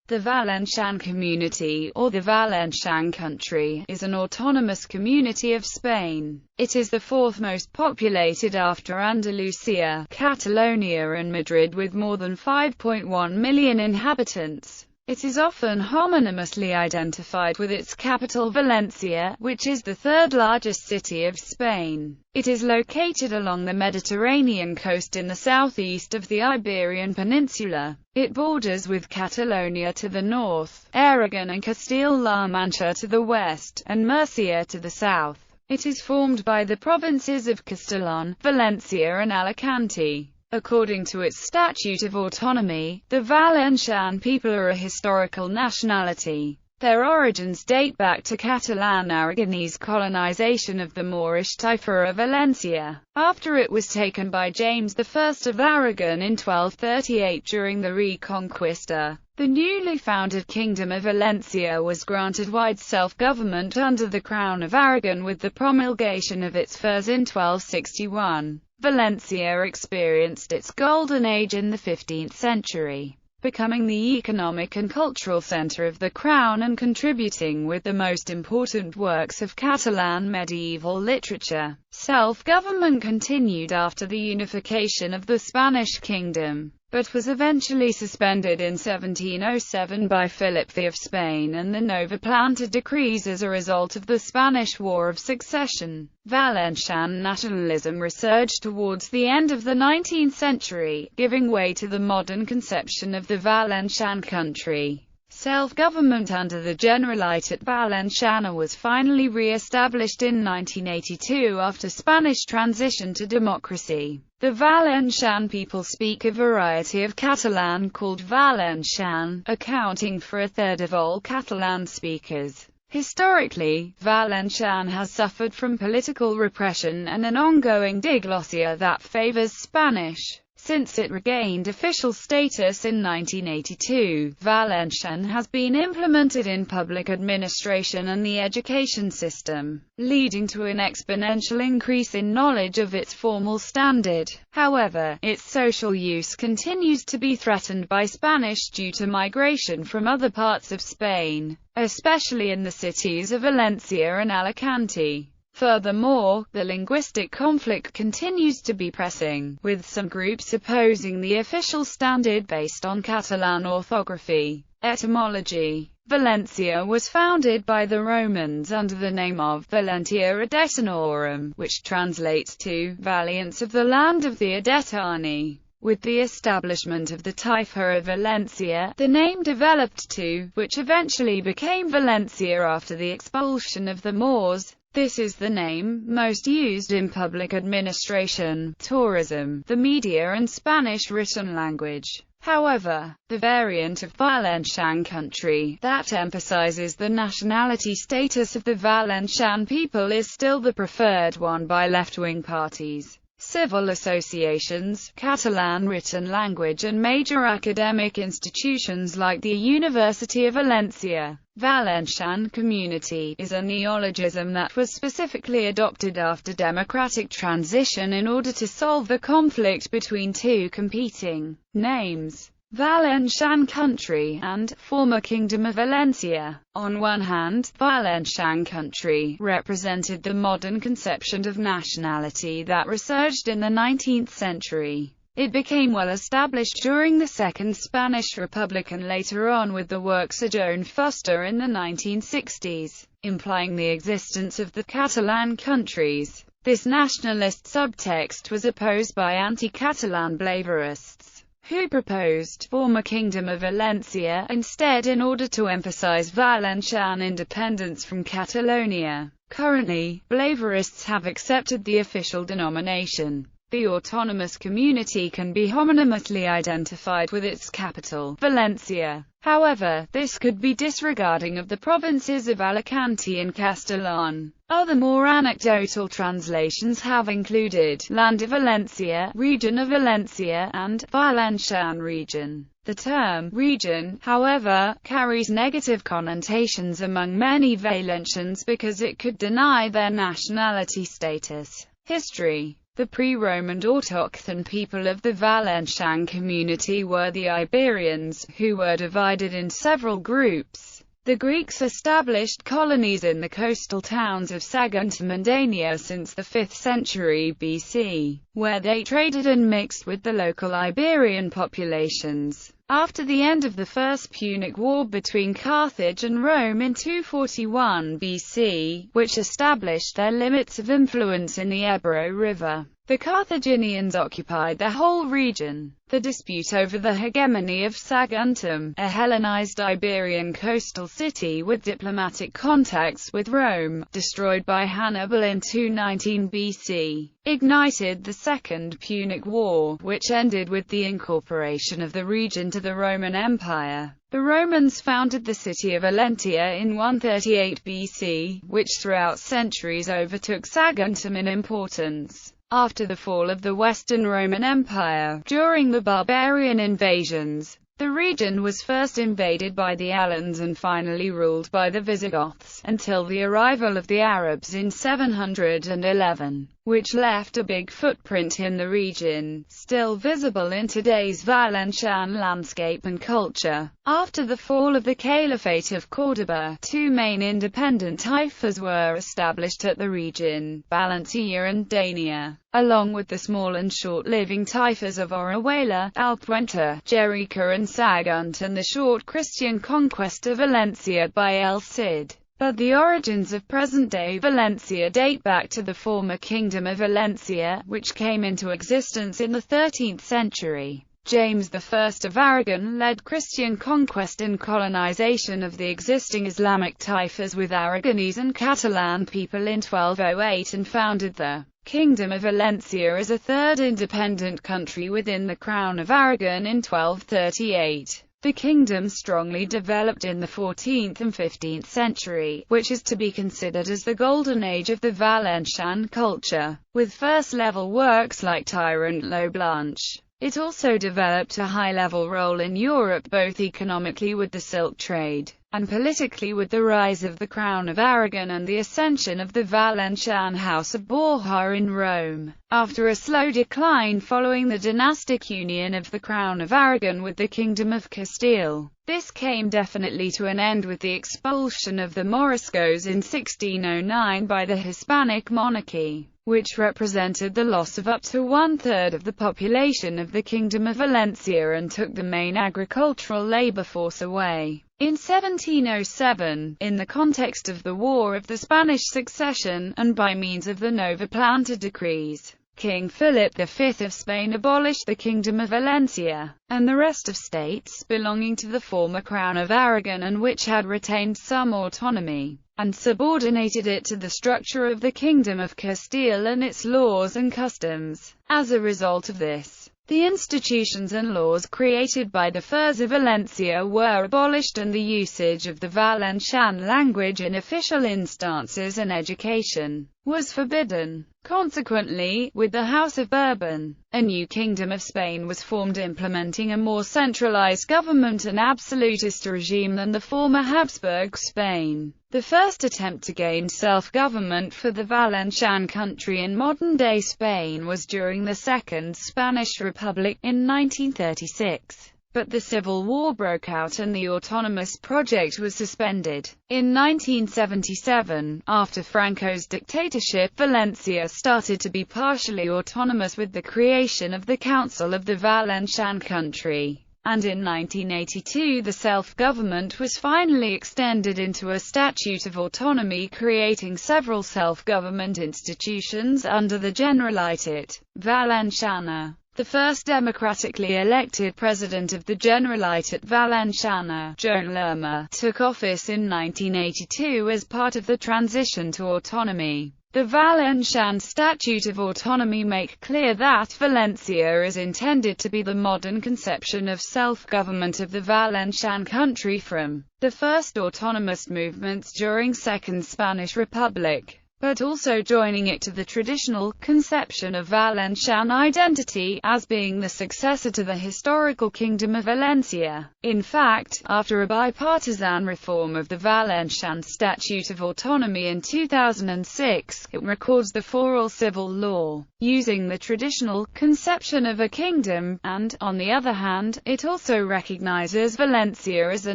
The Valencian Community, or the Valencian Country, is an autonomous community of Spain. It is the fourth most populated after Andalusia, Catalonia and Madrid, with more than 5.1 million inhabitants. It is often homonymously identified with its capital Valencia, which is the third largest city of Spain. It is located along the Mediterranean coast in the southeast of the Iberian Peninsula. It borders with Catalonia to the north, Aragon and Castile-La Mancha to the west, and Murcia to the south. It is formed by the provinces of Castellón, Valencia and Alicante. According to its Statute of Autonomy, the Valencian people are a historical nationality. Their origins date back to Catalan-Aragonese colonization of the Moorish Taifa of Valencia, after it was taken by James I of Aragon in 1238 during the Reconquista. The newly founded Kingdom of Valencia was granted wide self-government under the Crown of Aragon with the promulgation of its furs in 1261. Valencia experienced its golden age in the 15th century, becoming the economic and cultural center of the crown and contributing with the most important works of Catalan medieval literature. Self-government continued after the unification of the Spanish kingdom, but was eventually suspended in 1707 by Philip V of Spain and the Nova Planta decrees as a result of the Spanish War of Succession. Valencian nationalism resurged towards the end of the 19th century, giving way to the modern conception of the Valencian country. Self-government under the Generalitat Valenciana was finally re-established in 1982 after Spanish transition to democracy. The Valencian people speak a variety of Catalan called Valencian, accounting for a third of all Catalan speakers. Historically, Valencian has suffered from political repression and an ongoing diglossia that favors Spanish. Since it regained official status in 1982, Valencian has been implemented in public administration and the education system, leading to an exponential increase in knowledge of its formal standard. However, its social use continues to be threatened by Spanish due to migration from other parts of Spain, especially in the cities of Valencia and Alicante. Furthermore, the linguistic conflict continues to be pressing, with some groups opposing the official standard based on Catalan orthography. Etymology. Valencia was founded by the Romans under the name of Valentia Adetanorum, which translates to Valiance of the land of the Adetani. With the establishment of the Taifa of Valencia, the name developed to, which eventually became Valencia after the expulsion of the Moors. This is the name most used in public administration, tourism, the media and Spanish written language. However, the variant of Valencian country that emphasizes the nationality status of the Valencian people is still the preferred one by left-wing parties, civil associations, Catalan written language and major academic institutions like the University of Valencia. Valencian Community is a neologism that was specifically adopted after democratic transition in order to solve the conflict between two competing names, Valencian Country and former Kingdom of Valencia. On one hand, Valencian Country represented the modern conception of nationality that resurged in the 19th century. It became well established during the Second Spanish Republic and later on with the works of Joan Fuster in the 1960s, implying the existence of the Catalan countries. This nationalist subtext was opposed by anti-Catalan Blavarists, who proposed former Kingdom of Valencia instead in order to emphasize Valencian independence from Catalonia. Currently, Blavarists have accepted the official denomination. The autonomous community can be homonymously identified with its capital, Valencia. However, this could be disregarding of the provinces of Alicante and Castellón. Other more anecdotal translations have included Land of Valencia, Region of Valencia, and Valencian region. The term region, however, carries negative connotations among many Valencians because it could deny their nationality status. History. The pre-Roman autochthon people of the Valencian community were the Iberians, who were divided in several groups. The Greeks established colonies in the coastal towns of Saguntum and Dania since the 5th century BC, where they traded and mixed with the local Iberian populations. After the end of the First Punic War between Carthage and Rome in 241 BC, which established their limits of influence in the Ebro River, the Carthaginians occupied the whole region. The dispute over the hegemony of Saguntum, a Hellenized Iberian coastal city with diplomatic contacts with Rome, destroyed by Hannibal in 219 BC, ignited the Second Punic War, which ended with the incorporation of the region to the Roman Empire. The Romans founded the city of Valencia in 138 BC, which throughout centuries overtook Saguntum in importance. After the fall of the Western Roman Empire, during the barbarian invasions, the region was first invaded by the Alans and finally ruled by the Visigoths, until the arrival of the Arabs in 711, which left a big footprint in the region, still visible in today's Valencian landscape and culture. After the fall of the Caliphate of Córdoba, two main independent taifas were established at the region, Valencia and Dania, along with the small and short-living taifas of Orihuela, Alpuente, Jerica and Sagunt, and the short Christian conquest of Valencia by El Cid. But the origins of present-day Valencia date back to the former Kingdom of Valencia, which came into existence in the 13th century. James I of Aragon led Christian conquest and colonization of the existing Islamic taifas with Aragonese and Catalan people in 1208 and founded the Kingdom of Valencia as a third independent country within the Crown of Aragon in 1238. The kingdom strongly developed in the 14th and 15th century, which is to be considered as the golden age of the Valencian culture, with first-level works like Tyrant La Blanche. It also developed a high-level role in Europe, both economically with the silk trade, and politically with the rise of the Crown of Aragon and the ascension of the Valencian House of Borja in Rome. After a slow decline following the dynastic union of the Crown of Aragon with the Kingdom of Castile, this came definitely to an end with the expulsion of the Moriscos in 1609 by the Hispanic monarchy, which represented the loss of up to one-third of the population of the Kingdom of Valencia and took the main agricultural labor force away. In 1707, in the context of the War of the Spanish Succession, and by means of the Nova Planta decrees, King Philip V of Spain abolished the Kingdom of Valencia, and the rest of states belonging to the former Crown of Aragon and which had retained some autonomy, and subordinated it to the structure of the Kingdom of Castile and its laws and customs. As a result of this, the institutions and laws created by the Furs of Valencia were abolished and the usage of the Valencian language in official instances and education was forbidden. Consequently, with the House of Bourbon, a new Kingdom of Spain was formed implementing a more centralized government and absolutist regime than the former Habsburg Spain. The first attempt to gain self-government for the Valencian country in modern-day Spain was during the Second Spanish Republic, in 1936. But the Civil War broke out and the autonomous project was suspended. In 1977, after Franco's dictatorship, Valencia started to be partially autonomous with the creation of the Council of the Valencian country. And in 1982 the self-government was finally extended into a Statute of Autonomy, creating several self-government institutions under the Generalitat Valenciana. The first democratically elected president of the Generalitat Valenciana, Joan Lerma, took office in 1982 as part of the transition to autonomy. The Valencian Statute of Autonomy make clear that Valencia is intended to be the modern conception of self-government of the Valencian country from the first autonomous movements during Second Spanish Republic. but also joining it to the traditional conception of Valencian identity as being the successor to the historical Kingdom of Valencia. In fact, after a bipartisan reform of the Valencian Statute of Autonomy in 2006, it records the foral civil law, using the traditional conception of a kingdom, and, on the other hand, it also recognizes Valencia as a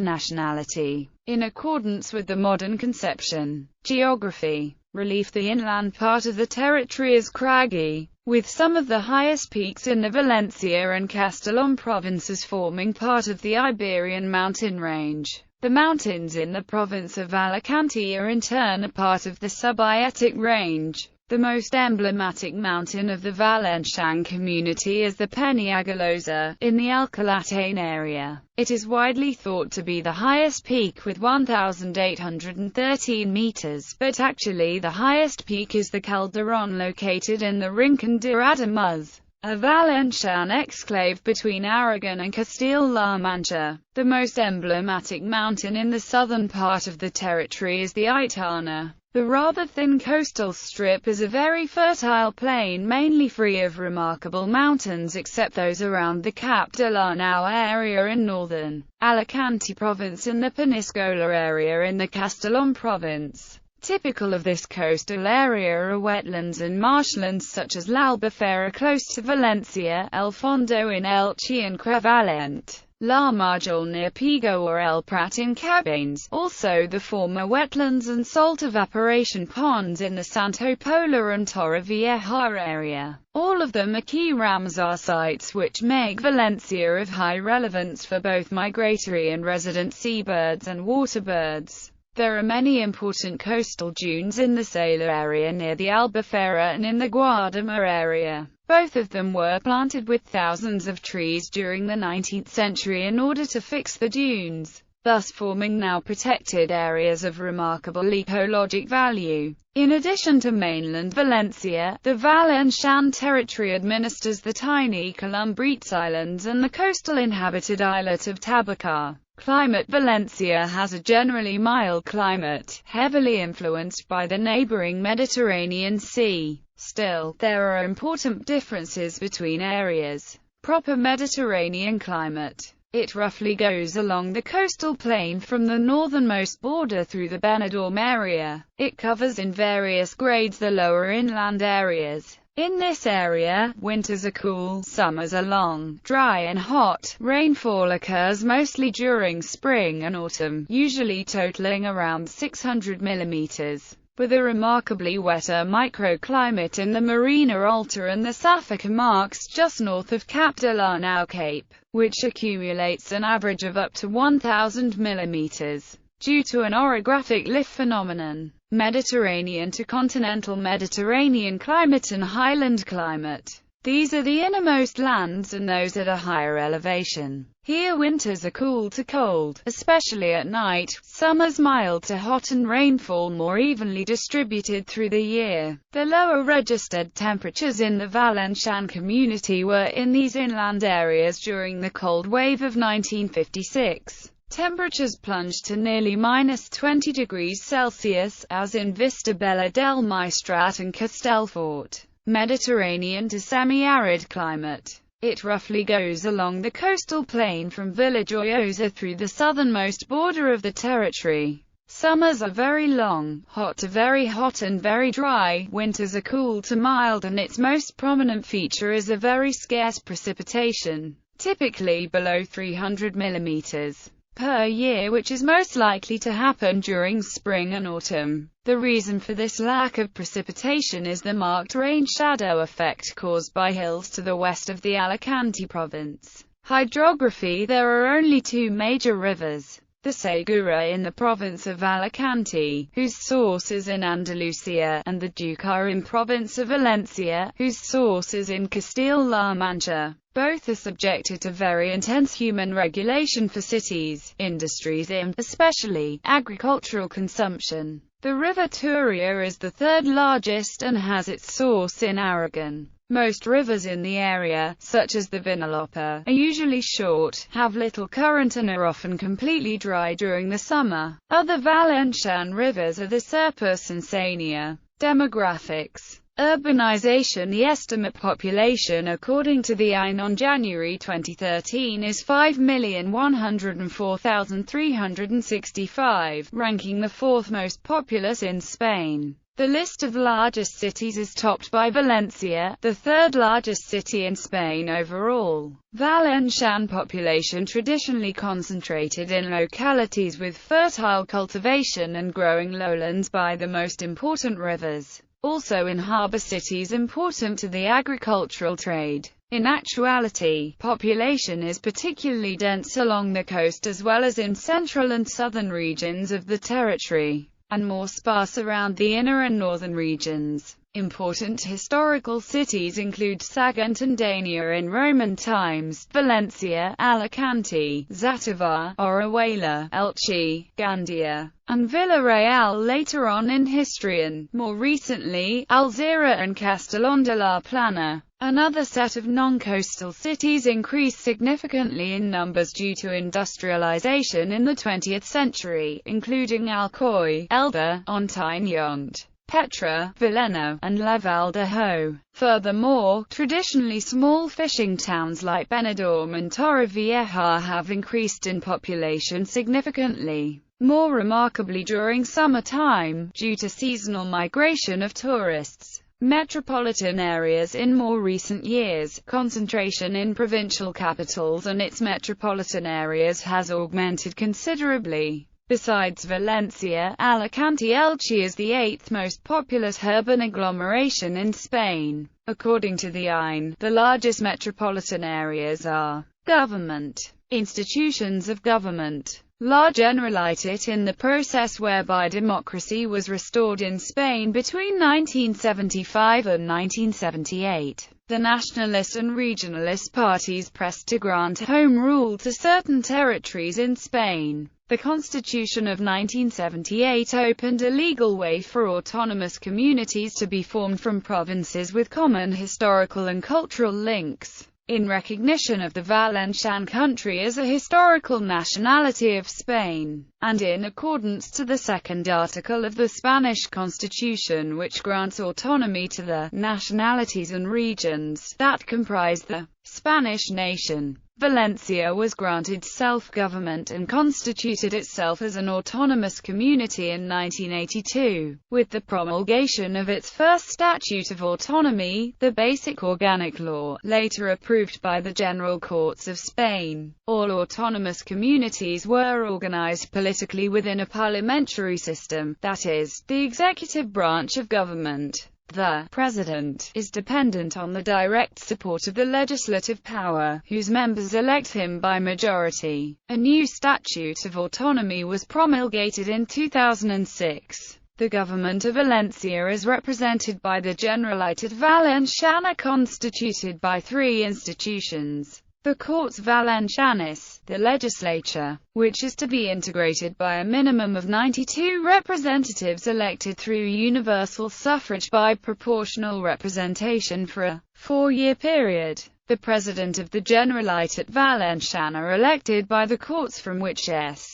nationality, in accordance with the modern conception. Geography. Relief. The inland part of the territory is craggy, with some of the highest peaks in the Valencia and Castellón provinces forming part of the Iberian mountain range. The mountains in the province of Alicante are in turn a part of the Subaietic range. The most emblematic mountain of the Valencian community is the Peñagolosa, in the Alcalatane area. It is widely thought to be the highest peak with 1,813 meters, but actually the highest peak is the Calderón located in the Rincón de Ademuz, a Valencian exclave between Aragon and Castile-La Mancha. The most emblematic mountain in the southern part of the territory is the Aitana. The rather thin coastal strip is a very fertile plain mainly free of remarkable mountains except those around the Cap de la Nau area in northern Alicante province and the Peñíscola area in the Castellón province. Typical of this coastal area are wetlands and marshlands such as La Albufera close to Valencia, El Fondo in Elche and Crevallent, La Marjol near Pigo or El Prat in Cabanes, also the former wetlands and salt evaporation ponds in the Santo Pola and Torrevieja area. All of them are key Ramsar sites which make Valencia of high relevance for both migratory and resident seabirds and waterbirds. There are many important coastal dunes in the Sala area near the Albufera and in the Guadama area. Both of them were planted with thousands of trees during the 19th century in order to fix the dunes, thus forming now protected areas of remarkable ecologic value. In addition to mainland Valencia, the Valencian territory administers the tiny Columbrites Islands and the coastal inhabited islet of Tabacar. Climate. Valencia has a generally mild climate, heavily influenced by the neighboring Mediterranean Sea. Still, there are important differences between areas. Proper Mediterranean climate. It roughly goes along the coastal plain from the northernmost border through the Benidorm area. It covers in various grades the lower inland areas. In this area, winters are cool, summers are long, dry and hot. Rainfall occurs mostly during spring and autumn, usually totaling around 600 millimeters. With a remarkably wetter microclimate in the Marina Alta and the Safa Comarques just north of Cap de la Nau Cape, which accumulates an average of up to 1,000 millimeters. Due to an orographic lift phenomenon, Mediterranean to continental Mediterranean climate and highland climate. These are the innermost lands and those at a higher elevation. Here winters are cool to cold, especially at night, summers mild to hot and rainfall more evenly distributed through the year. The lower registered temperatures in the Valencian community were in these inland areas during the cold wave of 1956. Temperatures plunged to nearly -20 degrees Celsius, as in Vistabella del Maestrat and Castelfort. Mediterranean to semi-arid climate. It roughly goes along the coastal plain from Villajoyosa through the southernmost border of the territory. Summers are very long, hot to very hot and very dry, winters are cool to mild and its most prominent feature is a very scarce precipitation, typically below 300 millimeters. Per year, which is most likely to happen during spring and autumn. The reason for this lack of precipitation is the marked rain shadow effect caused by hills to the west of the Alicante province. Hydrography. There are only two major rivers. The Segura in the province of Alicante, whose source is in Andalusia, and the Júcar in province of Valencia, whose source is in Castile-La Mancha. Both are subjected to very intense human regulation for cities, industries and, especially, agricultural consumption. The river Turia is the third largest and has its source in Aragon. Most rivers in the area, such as the Vinalopper, are usually short, have little current and are often completely dry during the summer. Other Valencian rivers are the Serpus and Sania. Demographics. Urbanization. The estimate population according to the INE on January 2013 is 5,104,365, ranking the fourth most populous in Spain. The list of largest cities is topped by Valencia, the third largest city in Spain overall. Valencian population traditionally concentrated in localities with fertile cultivation and growing lowlands by the most important rivers. Also in harbour cities important to the agricultural trade. In actuality, population is particularly dense along the coast as well as in central and southern regions of the territory, and more sparse around the inner and northern regions. Important historical cities include Sagunt Dania in Roman times, Valencia, Alicante, Zátiva, Orihuela, Elche, Gandia, and Villarreal later on in history, and, more recently, Alzira and Castellón de la Plana. Another set of non-coastal cities increased significantly in numbers due to industrialization in the 20th century, including Alcoy, Elda, Ontinyent, Petra, Villena, and La Valdejo. Furthermore, traditionally small fishing towns like Benidorm and Torrevieja have increased in population significantly, more remarkably during summertime, due to seasonal migration of tourists. Metropolitan areas. In more recent years, concentration in provincial capitals and its metropolitan areas has augmented considerably. Besides Valencia, Alicante-Elche is the eighth most populous urban agglomeration in Spain. According to the INE, the largest metropolitan areas are government, institutions of government. La Generalitat. In the process whereby democracy was restored in Spain between 1975 and 1978, the nationalist and regionalist parties pressed to grant home rule to certain territories in Spain. The Constitution of 1978 opened a legal way for autonomous communities to be formed from provinces with common historical and cultural links. In recognition of the Valencian country as a historical nationality of Spain, and in accordance to the second article of the Spanish Constitution, which grants autonomy to the nationalities and regions that comprise the Spanish nation, Valencia was granted self-government and constituted itself as an autonomous community in 1982. With the promulgation of its first Statute of Autonomy, the basic organic law, later approved by the General Courts of Spain, all autonomous communities were organized politically within a parliamentary system, that is, the executive branch of government. The president is dependent on the direct support of the legislative power, whose members elect him by majority. A new Statute of Autonomy was promulgated in 2006. The government of Valencia is represented by the Generalitat Valenciana, constituted by three institutions: the Corts Valencianas, the legislature, which is to be integrated by a minimum of 92 representatives elected through universal suffrage by proportional representation for a 4-year period. The president of the Generalitat Valenciana, elected by the courts, from which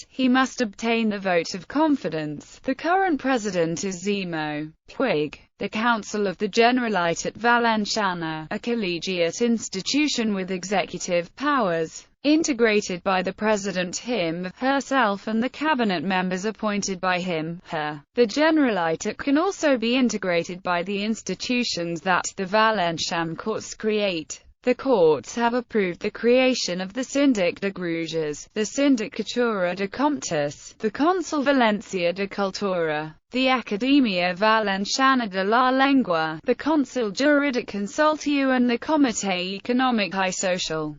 he must obtain the vote of confidence. The current president is Ximo Puig. The Council of the Generalitat Valenciana, a collegiate institution with executive powers, integrated by the president him, herself and the cabinet members appointed by him, her. The Generalitat can also be integrated by the institutions that the Valencian courts create. The courts have approved the creation of the Síndic de Greuges, the Sindicatura de Comptes, the Consell Valencia de Cultura, the Academia Valenciana de la Lengua, the Consell Jurídic Consultiu and the Comité Econòmic i Social.